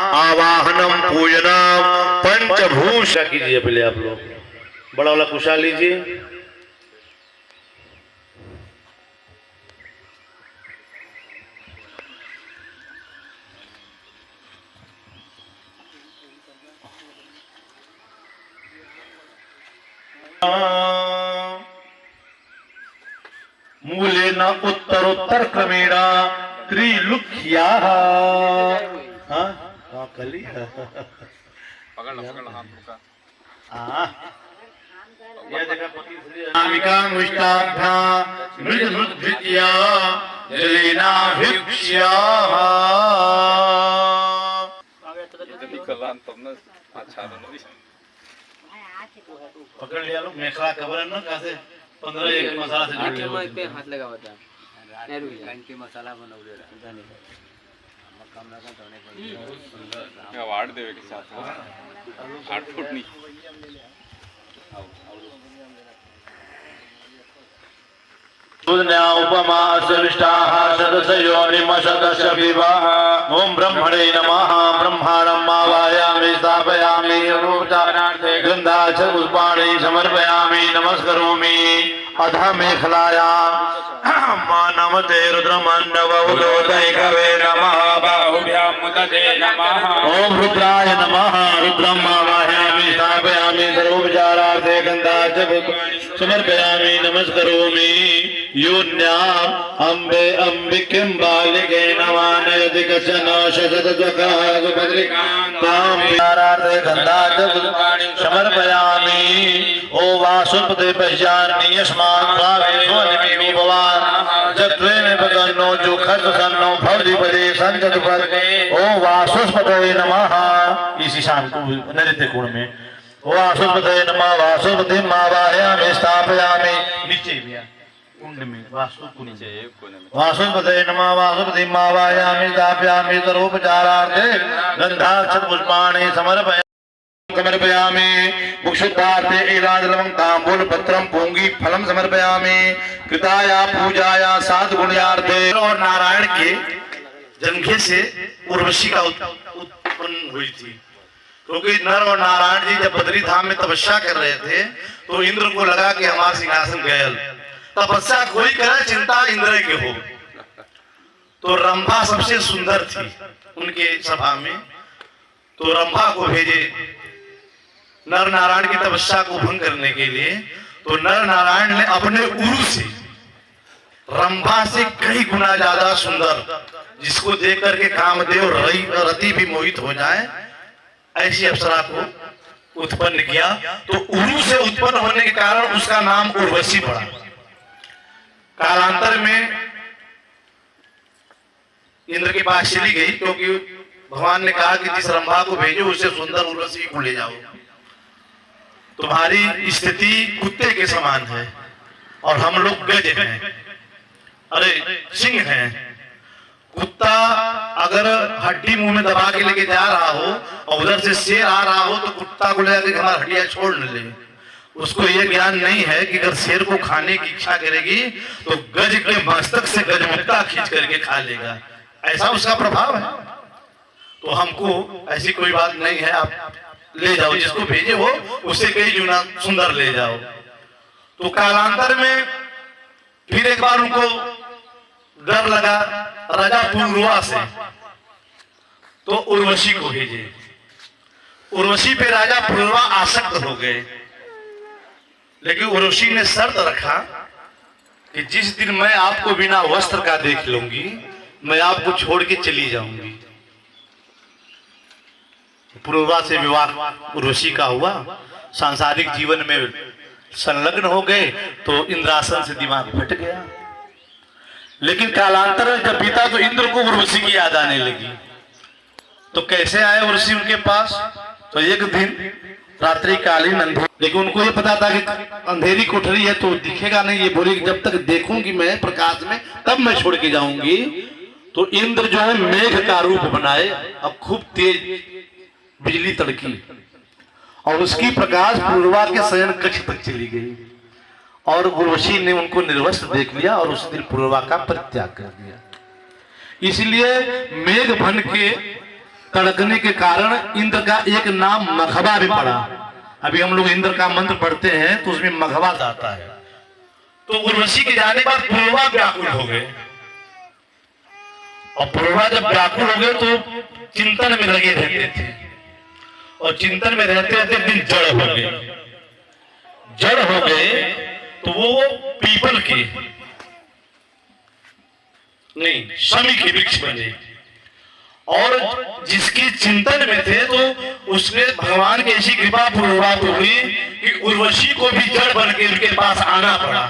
आवाहनम पूजनम पंचभूषा कीजिए पहले आप लोग। बड़ा वाला कुशा लीजिए। मूले न उत्तरोत्तर क्रमेण त्रिलुख्या कली पकड़ लिया लोग मेखला कवर न कैसे 15 एक मसाला से पे हाथ लगा होता है मसाला बनवले वाढ देवे के साथ 8 फुट नहीं उपमा सविष्टाः सदसयोनिमशतस्य विवाह। ओम ब्रह्मणे नमः। ब्रह्माणं आवाहयामि स्थापयामि अनुपचारार्थे गन्धाच पुष्पाणि समर्पयामि नमस्करोमि। अथ मेखलायां मानवते रुद्रमण्डवोदयकवे नमः। बाहुभ्यां मुदते नमः। ओम रुद्राय नमः। रुद्रम् आवाहयामि स्थापयामि सर्वोपचारार्थे गन्धाच पुष्पाणि समर्पयामि नमस्करोमि। योन्याम् अम्बे अम्बिकिं बालिके नमानयति कश्चन शशतद्वकागुपद्रिकान्तां गन्धाच पुष्पाणि समर्पयामि। ओ वासुपते पश्यामि यस्मात् भावेष्वनिमि भवान् जत्वेन पदन्नो जुखसन्नो भवदिपदे संचतुपदे। ओ वासुपते नमः। इसी शाम को नृत्य गुण में ओ वासुपते नमः। वासुपतिं आवाहयामि स्थापयामि। नीचे भी कुंड में वासुपते नमः। वासुपतिं आवाहयामि स्थापयामि सर्वोपचारार्थे गन्धाक्षत पुष्पाणि समर्पयामि। मुक्षुद्धार्थे एलाजलवं ताम्बूल पत्रं पूंगी फलम समर्पयामि। कृताया पूजाया सात गुण्यार्थे। और नारायण के जंघे से उर्वशी का उत्पन्न हुई थी, क्योंकि नर और नारायण जी जब बद्री धाम में तपस्या कर रहे थे तो इंद्र को लगा कि हमारा सिंहासन गयल, तपस्या कोई करे चिंता इंद्र के हो। तो रंभा सबसे सुंदर थी उनके सभा में, तो रंभा को भेजे नर नारायण की तपस्या को भंग करने के लिए। तो नर नारायण ने अपने उरु से रंभा से कई गुना ज्यादा सुंदर, जिसको देख करके कामदेव रति भी मोहित हो जाए, ऐसी अप्सरा को उत्पन्न किया। तो उरु से उत्पन्न होने के कारण उसका नाम उर्वशी पड़ा। कालांतर में इंद्र के पास चली गई, क्योंकि भगवान ने कहा कि जिस रंभा को भेजो उससे सुंदर उर्वशी को ले जाओ। तुम्हारी स्थिति कुत्ते के समान है और हम लोग गज हैं, अरे सिंह हैं। कुत्ता अगर हड्डी मुंह में दबा के लेके जा रहा हो और उधर से शेर आ रहा हो तो कुत्ता को लेकर हमारा हड्डियां छोड़ न ले। उसको यह ज्ञान नहीं है कि अगर शेर को खाने की इच्छा करेगी तो गज के मस्तक से गजमुक्ता खींच करके खा लेगा, ऐसा उसका प्रभाव है। तो हमको ऐसी कोई बात नहीं है, आप ले जाओ, जिसको भेजे हो उससे कई गुना सुंदर ले जाओ। तो कालांतर में फिर एक बार उनको डर लगा राजा पुरुरवा से, तो उर्वशी को भेजे। उर्वशी पे राजा पुरुरवा आसक्त हो गए, लेकिन उर्वशी ने शर्त रखा कि जिस दिन मैं आपको बिना वस्त्र का देख लूंगी, मैं आपको छोड़ के चली जाऊंगी। पुरुरवा से विवाह उर्वशी का हुआ, सांसारिक जीवन में संलग्न हो गए तो इंद्रासन से दिमाग फट गया। लेकिन कालांतर में जब बीता तो इंद्र को उर्वशी की याद आने लगी। तो कैसे आए उर्वशी उनके पास? तो एक दिन रात्रि कालीन अंधेरी, लेकिन उनको ये पता था कि अंधेरी कोठरी है तो दिखेगा नहीं। ये बोली जब तक देखूंगी मैं प्रकाश में तब मैं छोड़ के जाऊंगी। तो इंद्र जो है मेघ का रूप बनाए और खूब तेज बिजली तड़की और उसकी प्रकाश पुरुरवा के शयन कक्ष तक चली गई और उर्वशी ने उनको निर्वस्त्र देख लिया और उस दिन पुरुरवा का परित्याग कर दिया। इसलिए मेघ बन के तड़कने के कारण इंद्र का एक नाम मघवा भी पड़ा। अभी हम लोग इंद्र का मंत्र पढ़ते हैं तो उसमें मघवा आता है। तो उर्वशी के जाने के बाद पुरुरवा व्याकुल हो गए और पुरुरवा जब व्याकुल हो गए तो चिंतन में लगे रहते थे और चिंतन में रहते रहते दिन जड़ हो गए तो वो पीपल के नहीं शमी के वृक्ष बने और जिसके चिंतन में थे तो उसने भगवान की ऐसी कृपा पुरुरवा को हुई कि उर्वशी को भी जड़ बन के उनके पास आना पड़ा।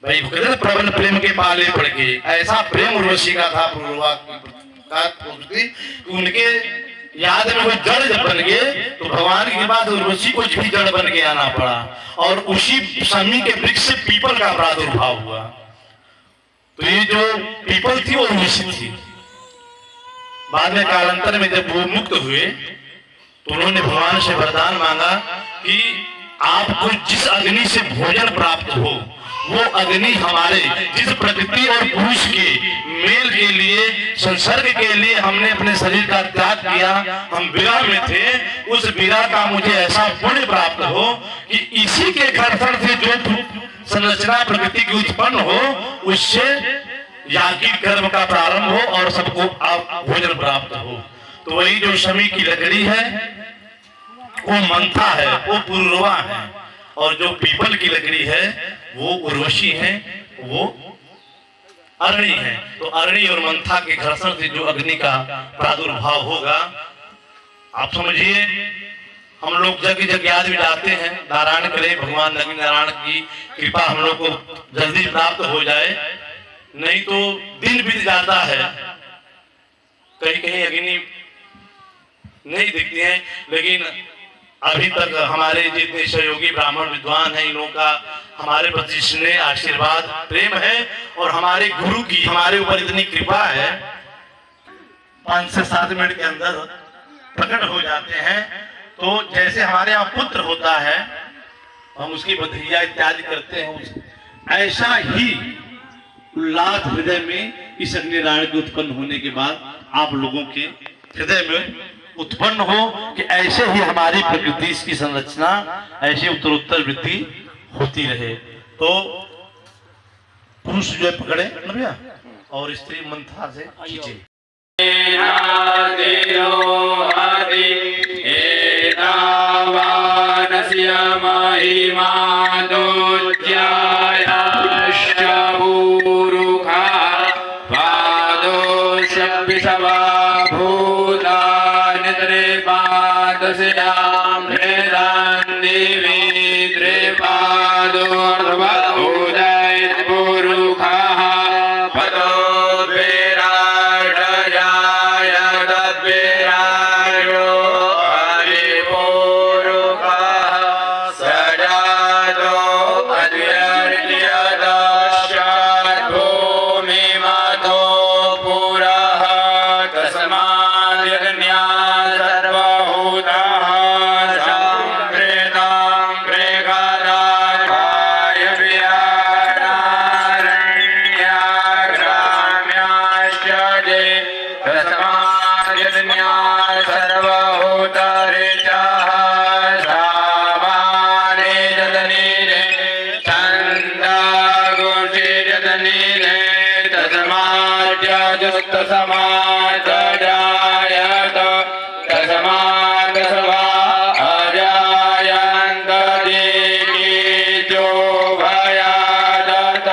भाई प्रबल प्रेम के पाले पड़ के ऐसा प्रेम उर्वशी का था पुरुरवा का, उनके याद में वो जड़ जब बन गए तो भगवान की कृपा से उर्वशी को भी जड़ बन के आना पड़ा और उसी शमी के वृक्ष से पीपल का प्रादुर्भाव हुआ। तो ये जो पीपल थी वो उर्वशी थी। बाद में कालांतर में जब वो मुक्त हुए तो उन्होंने भगवान से वरदान मांगा कि आपको जिस अग्नि से भोजन प्राप्त हो वो अग्नि हमारे जिस प्रकृति और पुरुष के मेल के लिए संसर्ग के लिए हमने अपने शरीर का त्याग किया, हम विरह में थे, उस विरह का मुझे ऐसा पुण्य प्राप्त हो कि इसी के घर्षण से जो संरचना प्रकृति की उत्पन्न हो उससे याज्ञिक कर्म का प्रारंभ हो और सबको भोजन प्राप्त हो। तो वही जो शमी की लकड़ी है वो मंथा है, वो पुरुरवा है और जो पीपल की लकड़ी है वो उर्वशी है, वो अरणी है। तो अरणी और मंथा के घर्षण से जो अग्नि का प्रादुर्भाव होगा, आप समझिए हम लोग जग जग याद भी जाते हैं, नारायण करे भगवान लक्ष्मी नारायण की कृपा हम लोग को जल्दी प्राप्त हो जाए, नहीं तो दिन बीत जाता है, कहीं कहीं अग्नि नहीं दिखती है। लेकिन अभी तक हमारे जितने सहयोगी ब्राह्मण विद्वान हैं इन लोगों का हमारे प्रति स्नेह आशीर्वाद प्रेम है और हमारे गुरु की हमारे ऊपर इतनी कृपा है 5 से 7 मिनट के अंदर प्रकट हो जाते हैं। तो जैसे हमारे यहाँ पुत्र होता है हम उसकी बधाइयाँ इत्यादि करते हैं, ऐसा ही उल्लास हृदय में इस अग्निनारायण के उत्पन्न होने के बाद आप लोगों के हृदय में उत्पन्न हो कि ऐसे ही हमारी प्रकृति की संरचना ऐसे उत्तरोत्तर वृद्धि होती रहे। तो पुरुष जो है पकड़े भैया और स्त्री मंथा से खींचे। जो भया दत्त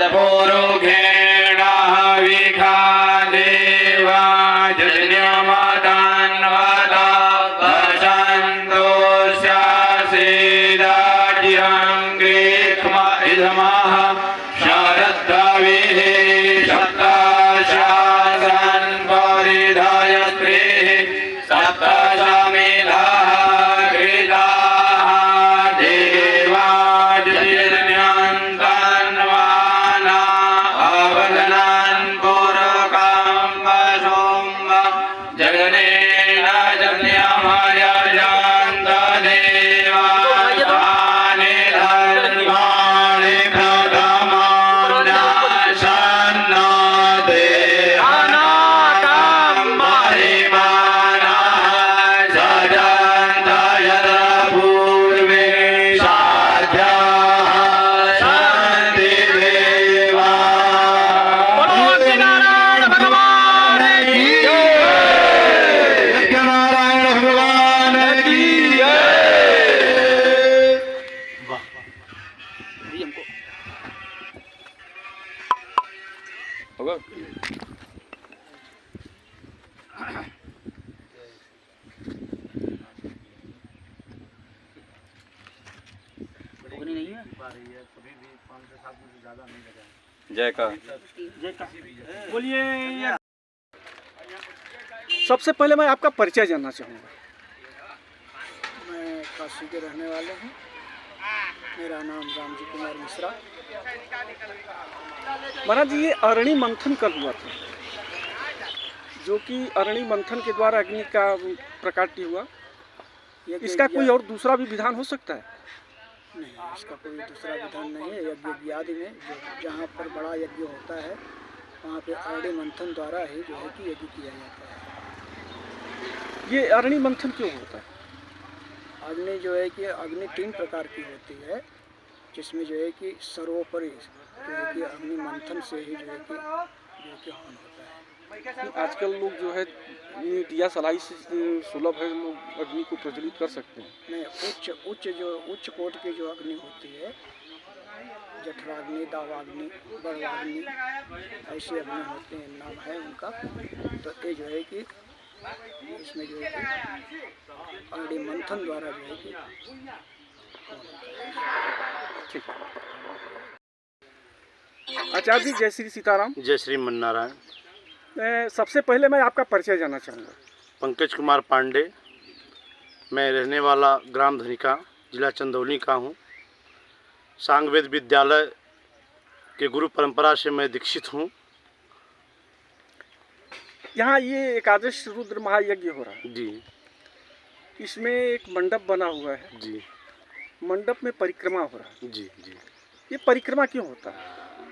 तत्पूरुषेण विखा देवा जन्यमदान्वता वसन्तोष्यासीदाजिरं ग्रीक्ष्म इदमः शरद्रविः सप्तशासन् परिधाय स्त्रीः सप्तशमिधः कृताः देवाजिर्ण्यन्तन्वाना अवदनान् पुरकं वसुम्ब जगनेन जन्यमय जन्तदेवानि धर्माणि प्रथमान्नाशन्नो देहानां महिमानः सजन्त यत्र पूर्वे साध्याः सन्ति देवा। नारायण भगवान की जय। नारायण भगवान की जय। होगा नहीं है जय का बोलिए। सबसे पहले मैं आपका परिचय जानना चाहूँगा। मैं काशी के रहने वाले हूँ। मेरा नाम रामजी कुमार मिश्रा। महाराज जी, ये अरणी मंथन कल हुआ था, जो कि अरणी मंथन के द्वारा अग्नि का प्रकाट्य हुआ। इसका कोई और दूसरा भी विधान हो सकता है? नहीं, इसका कोई दूसरा विधान नहीं है। यज्ञ आदि में जहाँ पर बड़ा यज्ञ होता है वहाँ पे अरणी मंथन द्वारा ही जो है कि यज्ञ किया जाता है। ये अरणी मंथन क्यों होता है? अग्नि जो है कि अग्नि 3 प्रकार की होती है, जिसमें जो है कि सर्वोपरि जो है कि अग्नि मंथन से ही जो है कि हवन होता है। आजकल लोग जो है दिया सलाई से सुलभ है, लोग अग्नि को प्रज्वलित कर सकते हैं। नहीं, उच्च कोट की जो अग्नि होती है, जठराग्नि, दावाग्नि, बड़वाग्नि, ऐसे अग्नि होते हैं, नाम है उनका। तो ये जो है कि इसमें जो है कि अग्नि मंथन द्वारा जो है कि ठीक। आचार्य जी, जय श्री सीताराम। जय श्रीमन नारायण। सबसे पहले मैं आपका परिचय जानना चाहूँगा। पंकज कुमार पांडे, मैं रहने वाला ग्राम धनिका, जिला चंदौली का हूँ। सांगवेद विद्यालय के गुरु परंपरा से मैं दीक्षित हूँ। यहाँ ये एकादश रुद्र महायज्ञ हो रहा है जी इसमें एक मंडप बना हुआ है। जी मंडप में परिक्रमा हो रहा है। जी जी। ये परिक्रमा क्यों होता है?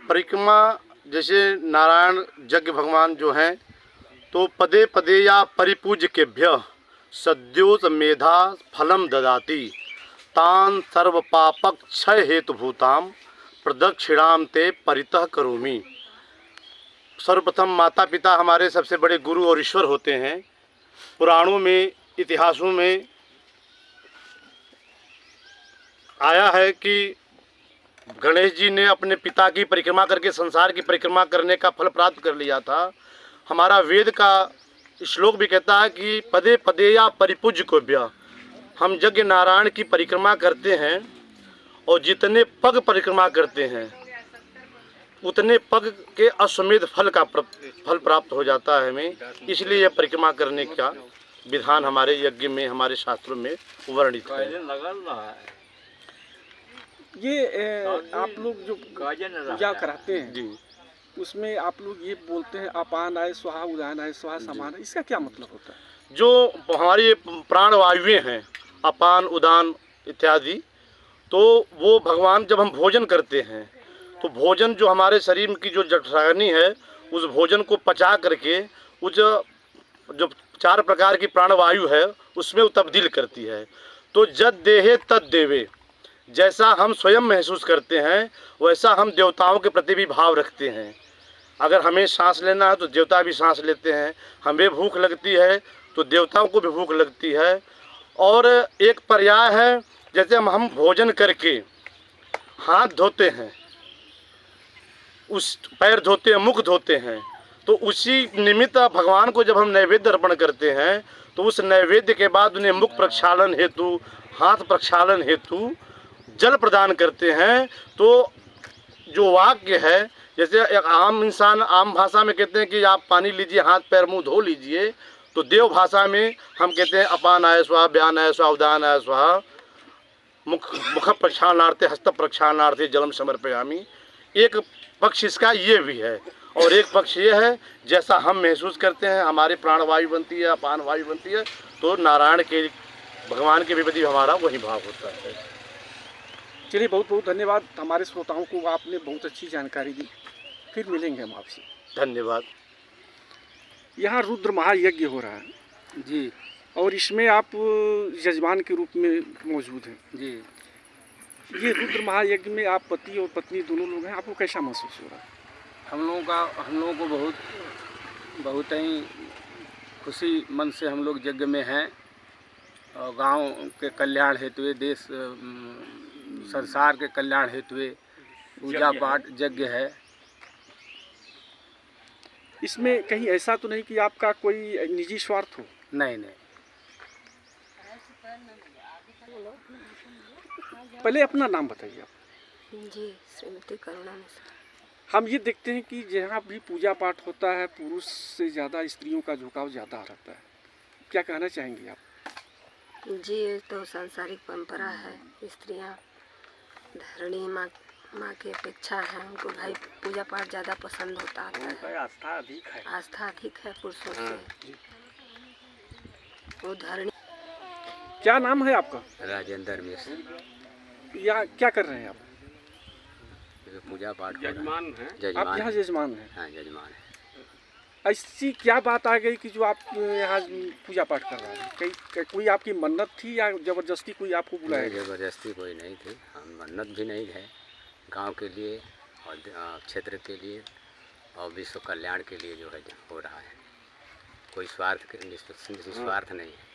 परिक्रमा जैसे नारायण यज्ञ भगवान जो हैं, तो पदे पदे या परिपूज्यकेभ्य सद्योत मेधा फलम ददाति तान सर्व पापक क्षय हेतुभूताम प्रदक्षिणाम ते परितः करोमि। सर्वप्रथम माता पिता हमारे सबसे बड़े गुरु और ईश्वर होते हैं। पुराणों में, इतिहासों में आया है कि गणेश जी ने अपने पिता की परिक्रमा करके संसार की परिक्रमा करने का फल प्राप्त कर लिया था। हमारा वेद का श्लोक भी कहता है कि पदे पदे या परिपूज्य कोभ्य, हम यज्ञ नारायण की परिक्रमा करते हैं और जितने पग परिक्रमा करते हैं उतने पग के अश्वमेध फल का फल प्राप्त हो जाता है हमें। इसलिए यह परिक्रमा करने का विधान हमारे यज्ञ में, हमारे शास्त्रों में वर्णित है। ये आप लोग जो पूजा कराते हैं जी, उसमें आप लोग ये बोलते हैं अपान आए स्वाहा, उदान आए स्वाहा, समान है। इसका क्या मतलब होता है? जो हमारी प्राण वायुएँ हैं, अपान, उदान इत्यादि, तो वो भगवान जब हम भोजन करते हैं तो भोजन जो हमारे शरीर की जो जठराग्नि है उस भोजन को पचा करके उस जो 4 प्रकार की प्राणवायु है उसमें वो तब्दील करती है। तो जद देहे तद देवे, जैसा हम स्वयं महसूस करते हैं वैसा हम देवताओं के प्रति भी भाव रखते हैं। अगर हमें सांस लेना है तो देवता भी सांस लेते हैं, हमें भूख लगती है तो देवताओं को भी भूख लगती है। और एक पर्याय है, जैसे हम भोजन करके हाथ धोते हैं, उस पैर धोते हैं, मुख धोते हैं। तो उसी निमित्त भगवान को जब हम नैवेद्य अर्पण करते हैं तो उस नैवेद्य के बाद उन्हें मुख प्रक्षालन हेतु, हाथ प्रक्षालन हेतु जल प्रदान करते हैं। तो जो वाक्य है, जैसे एक आम इंसान आम भाषा में कहते हैं कि आप पानी लीजिए, हाथ पैर मुंह धो लीजिए, तो देव भाषा में हम कहते हैं अपानाय स्वाहा, व्यानाय स्वाहा, उदानाय स्वाहा, मुख प्रक्षालनार्थे, हस्त प्रक्षालनार्थे जलम समर्पयामि। एक पक्ष इसका ये भी है, और एक पक्ष ये है जैसा हम महसूस करते हैं, हमारे प्राणवायु बनती है, अपान वायु बनती है, तो नारायण के भगवान के विपरीत हमारा वही भाव होता है। चलिए, बहुत बहुत धन्यवाद। हमारे श्रोताओं को आपने बहुत अच्छी जानकारी दी। फिर मिलेंगे हम आपसे। धन्यवाद। यहाँ रुद्र महायज्ञ हो रहा है जी और इसमें आप यजमान के रूप में मौजूद हैं। जी। ये रुद्र महायज्ञ में आप पति और पत्नी दोनों लोग हैं, आपको कैसा महसूस हो रहा है? हम लोगों को बहुत ही खुशी मन से हम लोग यज्ञ में हैं, और गांव के कल्याण हेतु, देश संसार के कल्याण हेतु पूजा पाठ यज्ञ है। इसमें कहीं ऐसा तो नहीं कि आपका कोई निजी स्वार्थ हो? नहीं नहीं। पहले अपना नाम बताइए आप। जी, श्रीमती करुणा मिश्रा। हम ये देखते हैं कि जहाँ भी पूजा पाठ होता है पुरुष से ज़्यादा स्त्रियों का झुकाव ज़्यादा रहता है, क्या कहना चाहेंगी आप? जी, ये तो सांसारिक परंपरा है। स्त्रियाँ धरणी माँ की अपेक्षा है, उनको भाई पूजा पाठ ज़्यादा पसंद होता है। आस्था अधिक है। आस्था अधिक है पुरुषों से। वो धरणी। क्या नाम है आपका? राजेंद्र मिश्र। या क्या कर रहे हैं आप? पूजा पाठ जजमान हैं। जजमान आप यहाँ जजमान हैं? हाँ, जजमान है। ऐसी क्या बात आ गई कि जो आप यहाँ पूजा पाठ कर रहे हैं? कोई आपकी मन्नत थी या जबरदस्ती कोई आपको बुलाया गया? जबरदस्ती कोई नहीं थी, हम मन्नत भी नहीं है। गांव के लिए और क्षेत्र के लिए और विश्व कल्याण के लिए जो है हो रहा है, कोई स्वार्थ नहीं है।